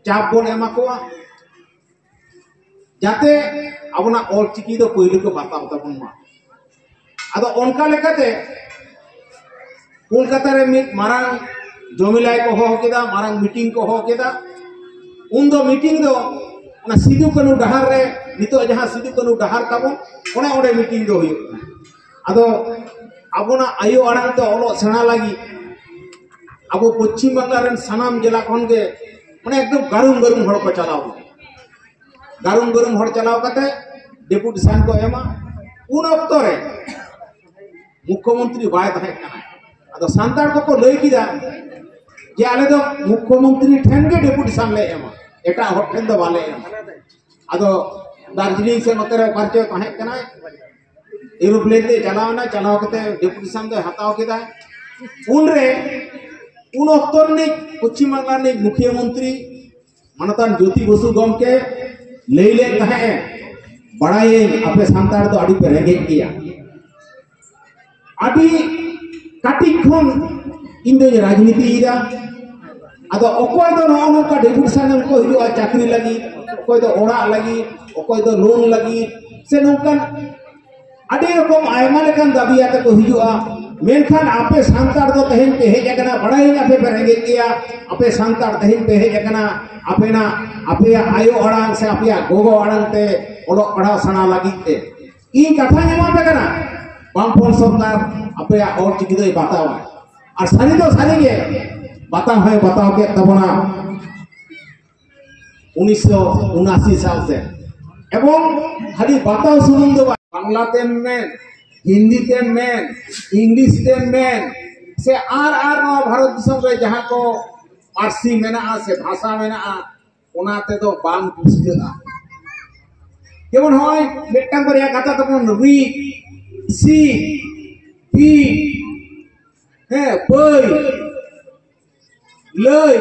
चाप बन एमा कोआ जाते अबना ऑलचिकी दो पहले को बताओ तबन मा अदो उनका लेकाते कोलकाता रे मिट मारांग जमिलाई को हो केदा मारांग मीटिंग को हो केदा उन दो मीटिंग दो ना सिदु कनु डहार रे नितो जहां सिदु कनु डहार ताबो ओने ओडे मीटिंग दो हुयो अदो अबना आयो आड़ांग तो ओलो सेना लगी अब पश्चिम बंगाल सानाम जिला खन के माने एकदम गारुम गारुम हड़ को चलाओ गारुम गारुम हड़ चलाओ कते डेपुटेशन को एमा उन अक्तो रे मुख्यमंत्री बाय तहे कना अदो सांतार को लई किदा जे आले दो मुख्यमंत्री ठेन के डेपुटेशन ले एमा एटा हड़ ठेन दो बाले एमा अदो दार्जिलिंग से नतरे परचे तहे कना एरोप्लेन ते चलावना चलाव कते डेपुटेशन दो हताव केदा उन रे उन अक्तर ने पश्चिम बंगाल ने मुख्यमंत्री मानतान ज्योति बसु गमके लैले तहे बड़ाई अपने सांतार तो अड़ी पे रेगे किया अभी काटी खन इन दो राजनीति इदा अदो अकोय दो नौ का डेपुटेशन को हिजुआ चाकरी लगी अकोय दो ओड़ा लगी अकोय दो लोन लगी से नौकन अड़ी रकम आयमा लेकन दाबी आते को हिजुआ मेनखान आपे सांतार दो तहेन पे हेज अकना बड़ाई आपे पे रेगे किया आपे सांतार तहेन पे हेज अकना आपे ना आपे आयो अड़ांग से आपे गोगो अड़ांग ते ओडो पढ़ाव सना लगी ते ई कथा नेमा पे कना बामफोन सरकार आपे और चिकी दो बताओ और सारी तो सारी के बताओ के तबना 1979 साल से एवं खाली बताओ सुनुम दो बांग्ला ते में हिंदी ते मेन इंग्लिश ते मेन से आर नो भारत दिसम रे जहां को पारसी मेना से भाषा मेना ओना ते दो बांग पुस्तेगा जेमन होय मिटटांग बरिया कथा तबन री सी पी हे पई लई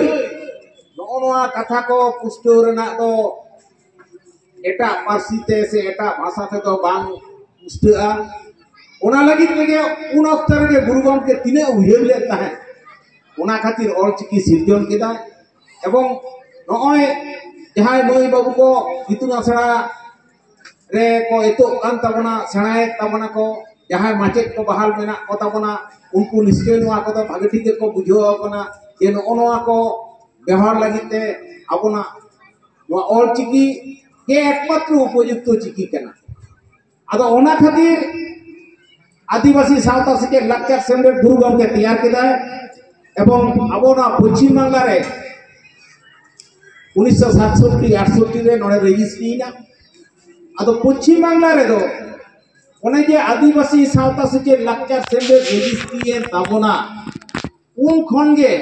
नोनोआ कथा को पुस्तो रेना दो एटा पारसी ते से एटा भाषा ते दो बांग पुस्तेगा ओना लगी लगे उन अक्तर के गुरु गमके तिने उहेर लेता है ओना खातिर ऑलचिकी सिरजन केदा एवं नय जहां मई बाबू को इतुन आसड़ा रे को एतो कान तबना सेणाए तबना को जहां माचेत को बहाल मेना को तबना उनको निश्चय नोआ को तो भागे ठीक को बुझो कना जे नोआ को व्यवहार लगिते अबना वा ऑलचिकी के एकमात्र उपयुक्त चिकी कना अदो ओना खातिर आदिवासी सावता से लाचार सेमरेट गुरु गमके तैयार केदा एवं अबोना पश्चिम बंगाल रे 1967-68 रे नोडे रजिस्ट्री ना अदो पश्चिम बंगाल रे दो ओने जे आदिवासी सावता से लाचार सेमरेट रजिस्ट्री ताबोना उन खनगे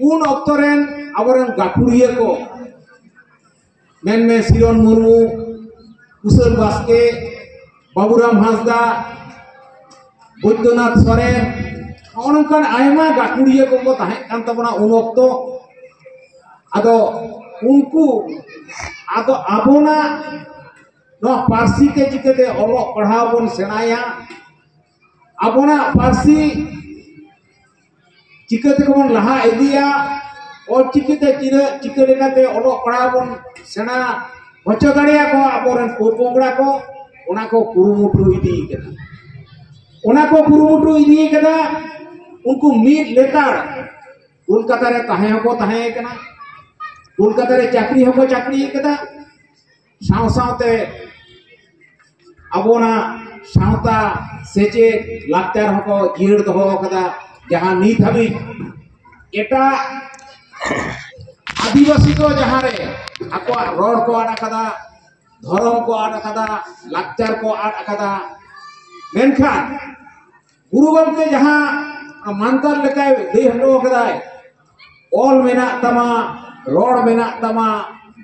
उन अक्तरेन अबरेन गाकुड़िया को मेन सिरन मुर्मू कुशल बास्के बाबूराम हांसदा बैद्यनाथ सोरेन नौकान आयमा गाकुड़िया को तहें कान तबना उन वक्त आदो उनको आदो आबोना नो पारसी के चिकते ओलो पढ़ाव बन सेनाया आबोना पारसी चिकते को बन लहा इदिया और चिकते चिके लेकाते ओलो पढ़ाव बन सेना बच्चो दाड़िया को आबोरन पोपोंगड़ा को ओना को कुरुमुटु इदी केना ओना को कुरुमुटु इदी केदा उनको मीट लेतार कोलकाता रे तहे को तहे केना कोलकाता रे चाकरी हो चाकरी केदा साव सावते अबोना सावता सेचे लाचार हो जीड़ दो कदा जहां नीत हबी एटा आदिवासी को जहां रे आको रोड को आड़ा कदा धर्म को आड़ा कदा लाचार को आड़ा कदा मेनखान गुरु गमके जहां मानतार लेकाय दे हलो कदाय ऑल मेना तमा रोड मेना तमा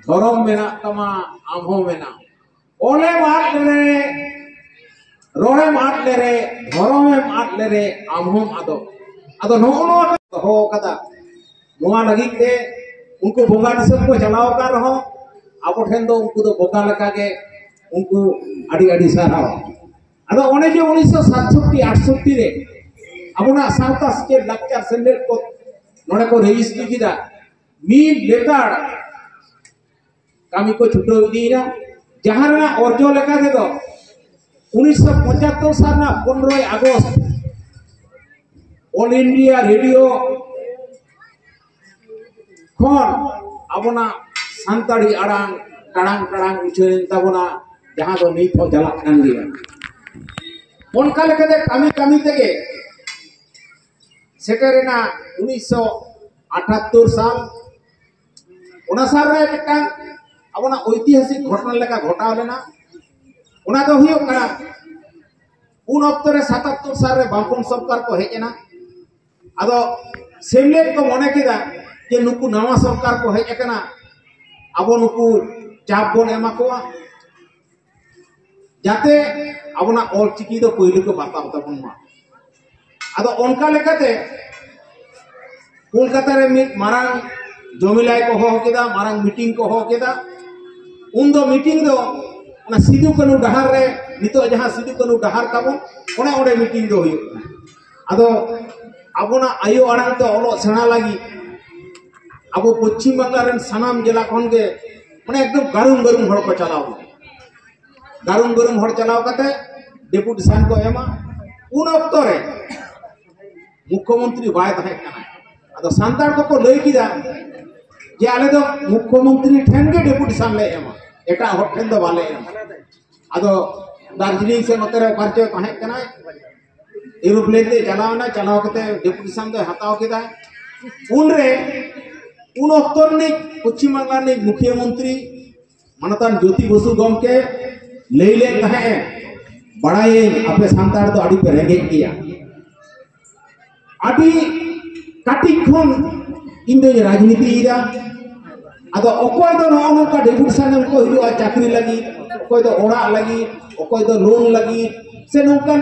धर्म मेना तमा आमहो मेना ओले माट ले रोडे माट ले रे धर्मे माट ले रे आमहो आदो आदो नो हो कदा नोआ लगी ते उनको बोगा दिसम को चलाव कर रहो अब ठेन दो उनको तो बोगा लगा के उनको अड़ी अड़ी साराव अदो ओने जे 1967-68 रे अबना सावता स्टेट लाचार सेंडर को नोडे को रजिस्ट्री किदा मी लेतार kami ko छुटो इदीना जहां रना अर्जो लेका दे दो 1975 साल ना 15 अगस्त ऑल इंडिया रेडियो खन अबना सानताड़ी आड़ांग टाड़ांग टाड़ांग उछेन तबना जहां दो नीत हो चला कान गया उनका लेके दे कमी कमी तेगे सेटेरेना 1978 साल उना साल रे मिटांग अबना ऐतिहासिक घटना लेका घटाव लेना उना दो हुयो कना उन अक्तो रे 77 साल रे बामपन सरकार को हेजना आदो सेमलेट को मने किदा जे नुकु नवा सरकार को हेजना अबो नुकु चाप बोन एमा कोआ जाते अबना ऑल चिकी दो पहिले को बाताव तबन मा आदो उनका लेकाते कोलकाता रे मारांग जमिलाई को हो केदा मारांग मीटिंग को हो केदा उन दो मीटिंग दो ना सिदु कनु डहार रे नितो जहां सिदु कनु डहार ताबन ओने ओडे मीटिंग दो हुयो आदो अबना आयो आड़ांग तो ओलो सेना लागी अब पश्चिम बांगला रेन सानाम जिला खन के माने एकदम गारुम गारुम हड़ को चलाव गारुम गारुम हड़ चलाव कते डेपुटेशन को एमा उन अक्तो रे मुख्यमंत्री बाय तहे कना आदो सांतार को लई किदा जे आले दो मुख्यमंत्री ठेन के डेपुटेशन ले एमा एटा हड़ ठेन दो बाले एमा आदो दार्जिलिंग से नतरे पार्चे तहे कना एरोप्लेन ते चलावना चलाव कते डेपुटेशन दो हताव किदा उन रे उन अक्तर ने पश्चिम बांगला ने मुख्यमंत्री मानतान ज्योति बसु गमके लेले तहे बड़ाई आपे सांतार तो आड़ी पे रेगे किया आड़ी काटी खन इंदो राजनीति इरा आदो अकोय दो नो का डेपुटेशन को हिजुआ चाकरी लगी अकोय दो ओड़ा लगी अकोय दो लोन लगी से नोकन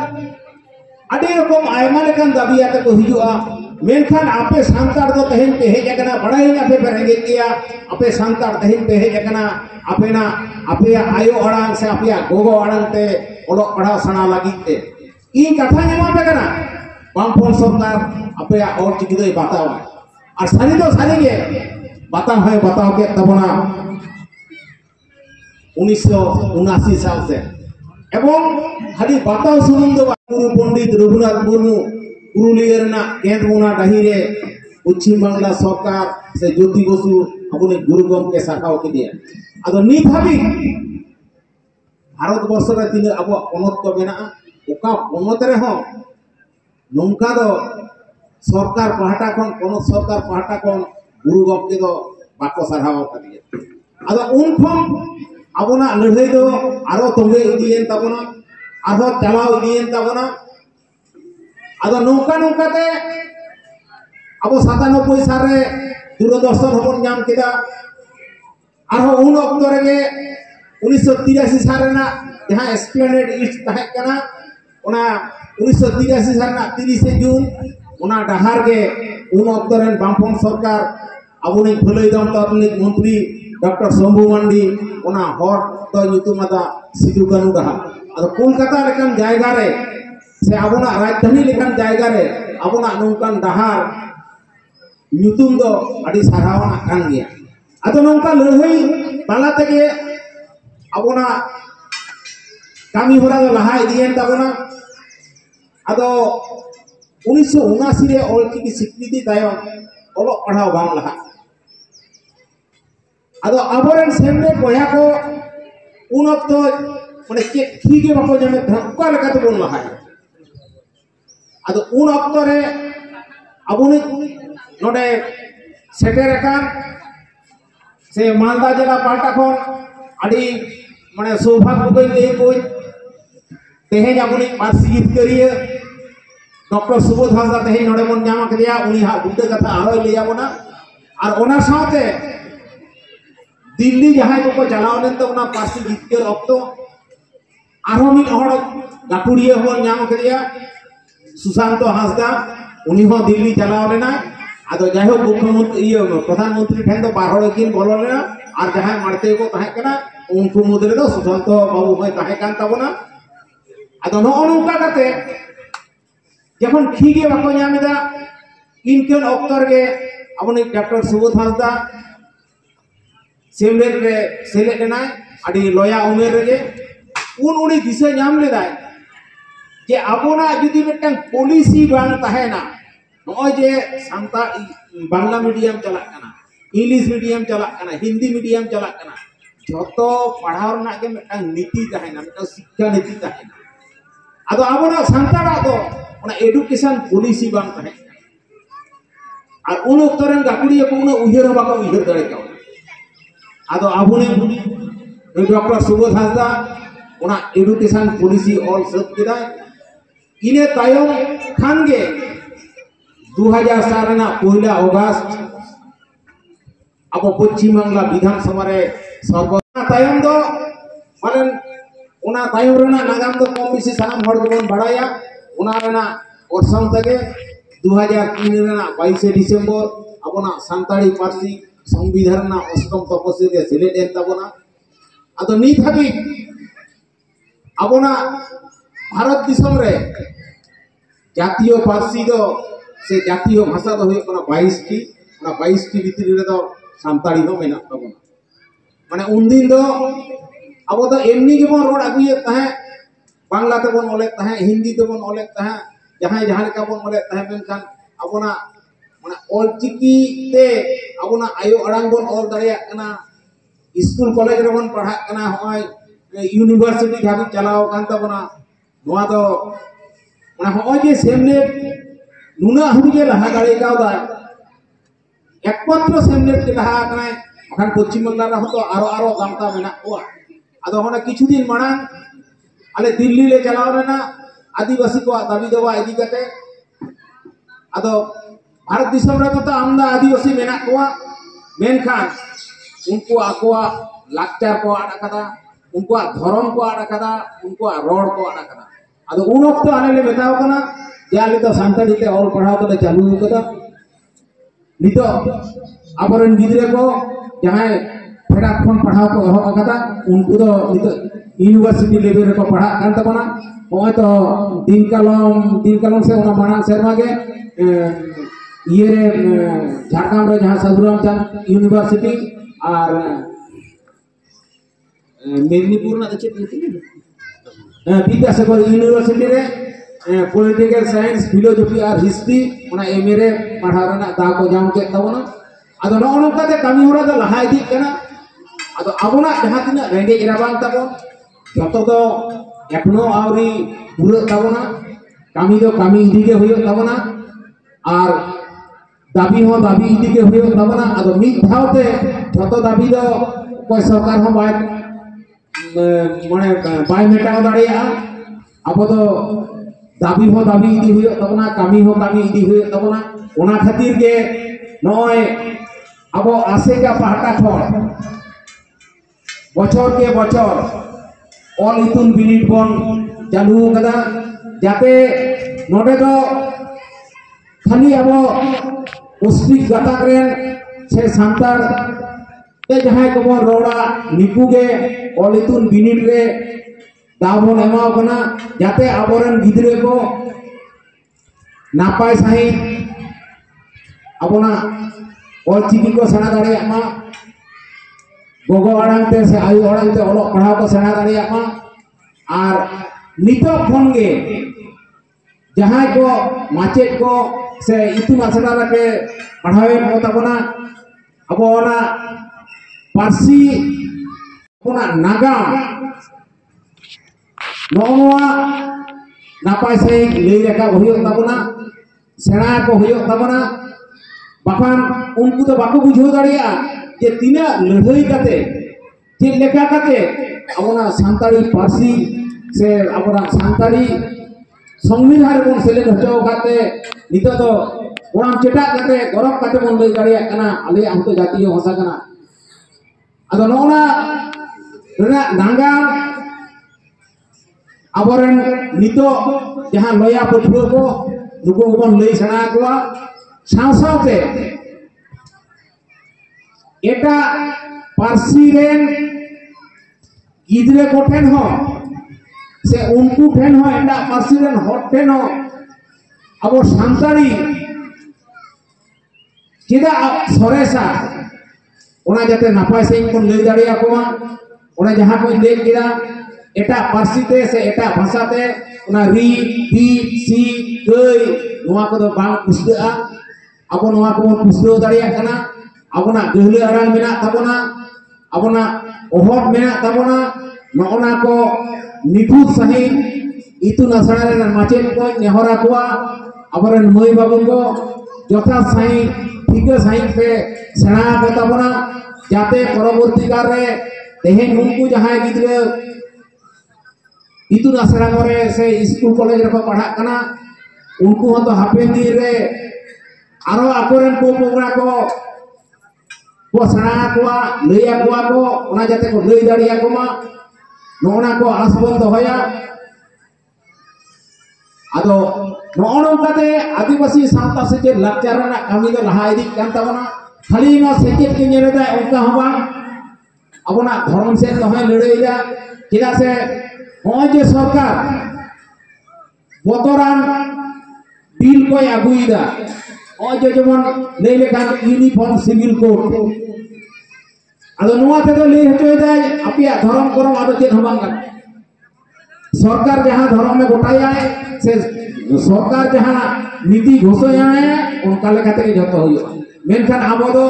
आड़ी रकम आयमा लेकन दाबी आते को हिजुआ मेनखान आपे सांतार दो तहेन पे हेजना बड़ाई आपे पे रेगे किया आपे सांतार तहेन पे हेजना आपे ना आपे आयो अड़ांग से आपे गोगो अड़ांग ते ओलो पढ़ा सना लगी ते ई कथा नेमा पे कना बामपन सरकार आपे और चिकी दो बताव और सारी दो सारी के बताव है बताव के तबना 1979 साल से एवं खाली बताव सुनुम दो गुरु पंडित रघुनाथ मुर्मू पुरुलिया केंद्रमुना डाहिरे पश्चिम बांगला सरकार से ज्योति बसु अपने गुरु गमके साकाव के दिया आदो नित हाबी भारत वर्ष रे तीन अब पनत को बेना ओका पनत रे हो नोंका दो सरकार पहाटा कोन पनत सरकार पहाटा कोन गुरु गमके दो बाको साराव का दिया आदो उन खम अबना लड़ाई दो आरो तंगे इदियन तबना आरो चलाव इदियन तबना आदो नौका नौका ते अब 97 साल रे दूरदर्शन हबन नाम केदा आरो उन अक्तो रे 1983 साल रेना जहां एस्प्लेनेड ईस्ट तहे कना ओना 1983 साल ना 30 जून ओना डहार के उन अक्तो रे बामपन सरकार अबुनी भुलई दम तकनीक मंत्री डॉक्टर शंभू मंडी ओना हर तो युतुमादा सिदु कानु डहार आदो कोलकाता लेकन जायगा रे से अबना राजधानी लेकान जायगा रे अबना नौकान डहार ᱧᱩᱛᱩᱢ दो अड़ी सारावना कान गया आदो नौका लड़ाई ताला तेगे अबना कामी होरा दो लहा इदियन तबना आदो 1979 रे ऑलचिकी स्वीकृति तायम ओलो पढ़ाव बांग लहा आदो अबरेन सेमने बया को उन अक्तो माने के ठीके बाको जमे धक्का लगाते बोल लहा आदो उन अक्तो रे अबुनी नोडे सेटेर एकान से मालदा जिला पाटा खन अड़ी माने सौभाग्य को ले कोई तेहेज अबुनी पार्सी जितकरिया डॉक्टर सुबोध हांसदा तेहेज नोडे मन नाम कदिया उनी हा बुद्ध कथा आरो लिया बना और ओना साथे दिल्ली जहां को चलावनेन तो ओना पार्सी जितकर अक्तो आरो मिन हड़ गाटुड़िया हो नाम कदिया सुशांत हांसदा उनी हो दिल्ली चलाव लेना आदो जाहो मुख्यमंत्री प्रधानमंत्री ठेन दो बारहड़ किन बोलो लेना और जहां मारते को तहे कना उनको मुद्रे दो सुशांत बाबू भाई तहे कान तबना आदो नो नौका कते जखन ठीके बाको नामेदा इनकन अक्तर के अपने डॉक्टर सुबोध हांसदा सेमलेट रे सेलेट लेनाय आदि लया उमेर रे उन उनी दिशा नाम लेदाय जे आबोना जुदी मिटन पॉलिसी बांग तहेना नय जे सांता बांग्ला मीडियम चलाक कना इंग्लिश मीडियम चलाक कना हिंदी मीडियम चलाक कना जतो पढ़ाव रना के मिटन नीति तहेना मिटन शिक्षा नीति तहेना आदो आबोना सांताड़ा दो ओना एडुकेशन पॉलिसी बांग तहे और उन उक्तरन गाकुड़िया को उना उहिर बाको उहिर दाड़े का आदो आबोने डॉक्टर सुबोध हासदा ओना एडुकेशन पॉलिसी ऑल सब केदा इने तायम खानगे 2004 रेना 1 अगस्त अब पश्चिम बांगला विधानसभा रे सर्वना तायम दो माने ओना तायम रेना नागाम दो कम बेसी सानाम हर दोबन बाड़ाया ओना रेना ओरसंग तगे 2003 रेना 22 डिसेम्बर अबना सांताड़ी पार्सी संविधान ना अष्टम तपस्या रे सिलेट एन ताबना आदो नित हाबि अबना भारत दिसम रे जातीय पार्सी दो से जातीय भाषा दो 22 टी 22 टी भितरी रे दो सांताड़ी दो मेना ताबना माने उनदिन दो अब तो एमनी के बन रोड अगुए तहे बांग्ला ते बन ओले तहे हिंदी ते बन ओले तहे जहां जहां का बन ओले तहे मेनखान अबना माने ऑल चिकी ते अबना आयो अड़ांग बन ऑल दाड़िया कना स्कूल कॉलेज रे बन पढ़ा कना होय यूनिवर्सिटी धाबी चलाओ कान तबना नोआ दो माने होय जे सेमलेट नुना हबी लहा दाड़े कावदा एकमात्र सेमलेट के लहा कना अखान पश्चिम बंगाल रे तो आरो गामता मेना कोआ आदो होना किछु दिन माड़ांग आले दिल्ली ले चलाओ रेना आदिवासी को दाबी देवा इदी कते आदो भारत दिसम रे तो आमदा आदिवासी मेना कोआ मेनखान उनको आकोआ लाक्चार को आड़ा कदा उनको धर्म को आड़ा कदा उनको रोड को आड़ा कदा आदो उन वक्त आले ले बताओ कना जे आले तो सांताड़ी ते ऑल पढ़ाओ तो चालू कदा नितो आबरन गिदरे को जहां फेडा खन पढ़ाओ को हो कदा उनको तो नितो यूनिवर्सिटी लेवल रे को पढ़ा कान तबना होय तो दिन कालम से ओना माना शर्मा के ये रे झारखंड रे जहां साधुराम चंद यूनिवर्सिटी और मेदिनीपुर ना चेत विद्यासागर यूनिवर्सिटी रे पॉलिटिकल साइंस फिलोसफी और हिस्ट्री ओना एमए रे पढ़ा रना दा को जाम के तबना आदो नो नोका ते कामी होरा दो लहा इदी कना आदो आबोना जहां तिना रेंगे इराबान तबो जतो दो एखनो आवरी पुरो तबना कामी दो कामी इदी के होयो तबना और दाबी हो दाबी इदी के होयो तबना आदो मिद धावते जतो दाबी दो कोई सरकार हो बाय माने बाय मेटाव दाड़िया अब तो दाबी हो दाबी इदी होयो तबना कामी हो कामी इदी होयो तबना ओना खातिर के नय अब आसे का पाहटा खन बचर के बचर ऑल इतुन बिनिट बन चालू कदा जाते नोडे दो खाली अब पुष्टिक गाताक रेन से सांतार ते जहां को बन रोड़ा निपुगे ऑल इतुन बिनिट रे दाबन एमाव कना जाते आबरन गिदरे को नापाय सही अबना ऑल चिकी को सेना दाड़े मा गोगो अड़ांग ते से आयु अड़ांग ते ओलो पढ़ाव को सेना दाड़े मा और नितो खनगे जहां को माचेत को से इतुन आसरा रखे पढ़ावे को तबना अब ओना पारसी ओना नागाम नोआ नापाय से ले रेखा होयो तबना सेना को होयो तबना बाखान उनको तो बाको बुझो दाड़िया जे तिना लड़ाई काते जे लेखा काते अबना सांताड़ी पारसी से अबना सांताड़ी संविधान बन सेलेक्ट हटो काते नितो तो ओराम चेटा काते गरम काते बन लई दाड़िया कना आले हम तो जातीय भाषा कना आदो नोना रेना नांगा आबरन नितो जहां लया पठुआ को नुको बन लई सना कोआ सावसावते एटा पारसी रेन गिदरे को ठेन हो से उनको ठेन हो एटा पारसी रेन हट ठेन हो अब सांताड़ी चेदा सरेसा ओना जाते नापाय से बन लई दाड़िया कोमा ओना जहां को लई किदा एटा पार्सीते से एटा भाषाते ओना री बी सी गई नोआ को दो बांग पुस्तेआ अब नोआ को पुस्तेओ दाड़िया कना अबना गहले अराल मेना तबना अबना ओहर मेना तबना नोना को निखुत सही इतुन आसड़ा रे माचेद को नेहरा को अबरन मई बाबू को जथा सही ठीक सही पे सेना को तबना जाते परवर्ती काल रे तेहेन उनको जहां गिद्रे इतुन आसड़ा रे से स्कूल कॉलेज रे को पढ़ा कना उनको तो हापेन दिन रे आरो आकोरन को पोगड़ा को सेना को लैया को ओना जाते को लई दाड़िया को मा नोना को आसबन दोहया आदो नोनो काते आदिवासी सावता से लाचार ना कामी दो लहा इदी कान तबना खाली नो सेचेत के नेरेदा ओका हबा अबना धर्म से दोहे लड़ाईदा किदा से होय जे सरकार बतरान बिल को आगुईदा होय जे जेमन लई लेखान यूनिफॉर्म सिविल कोड आदो नोआ ते तो लई हचोयदा आपिया धर्म करम आदो चेत हबां का सरकार जहां धर्म में गोटाया है से सरकार जहां नीति घोषणा है उनका लेखाते जतो होयो मेनखान आबो दो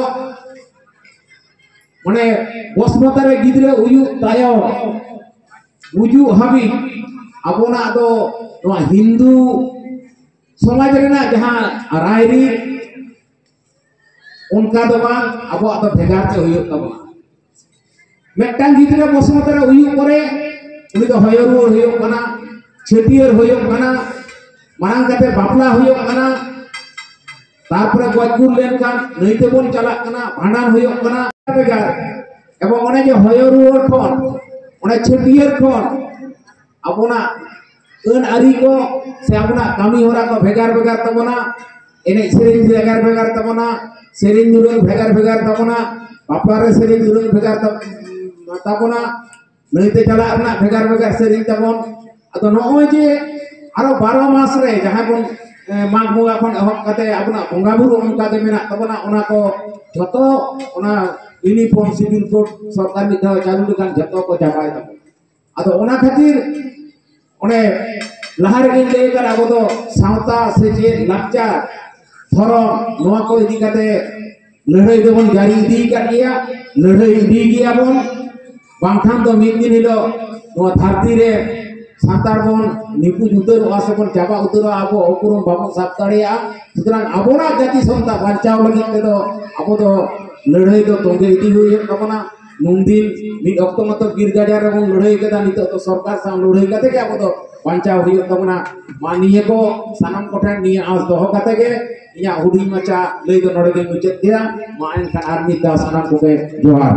माने बसमता रे गिदरे उयु तायो उजु हाबी आबोना दो नोआ हिंदू समाज रेना जहां रायरी उनका दो बा आबो तो भेगार ते होयो तबना मेटांग गिदरे बसमता रे उयु करे उनी तो हयरू होयो कना छेटियर होयो कना मांग काते बापला होयो कना तारपरे गजगुर लेन कान नईते बोन चला कना भांडान होयो कना बेगार एवं ओने जे हयरू कोन ओने छेटियर कोन अबोना अन आरी को से अबोना कामी होरा को भेगार भेगार तबना एने सेरिन भेगार भेगार तबना सेरिन नुरन भेगार भेगार तबना बापलारे सेरिन नुरन भेगार तबना नईते चला अपना भेगार भेगार सेरिन तबन अतो नोय जे आरो 12 मास रे जहां कोन माघ बोंगा खन एहब काते अपना बोंगा बुरु उनका दे मेना तबना ओना को जतो ओना यूनिफॉर्म सिविल कोड सरकार नि दाव चालू लगान जतो को चाबाय तब अतो ओना खातिर ओने लहार गे ले कर आबो दो सावता से जे लाचा धरम नोआ को इदी काते लड़ाई देबन जारी इदी का गया लड़ाई इदी गया बोन बांखान तो मिद दिन हिलो नोआ धरती रे सातार बोन निपु उतर आसबन चाबा उतर आबो ओकुरम बाबो साब दाड़िया सुतरां आबोना जाति संता बांचाव लगी ते दो आबो दो लड़ाई दो तोंगे इदी होय तबना नुंदिन मिद अक्तो मत गिर गाजार रे बोन लड़ाई केदा नितो तो सरकार सा लड़ाई काते के आबो दो बांचाव होय तबना मानिए को सानाम कोठा नि आस दोहो काते के इया हुडी मचा लई दो नडे के मुचत दिया मा एनखान आर्मी दा सानाम को के जोहार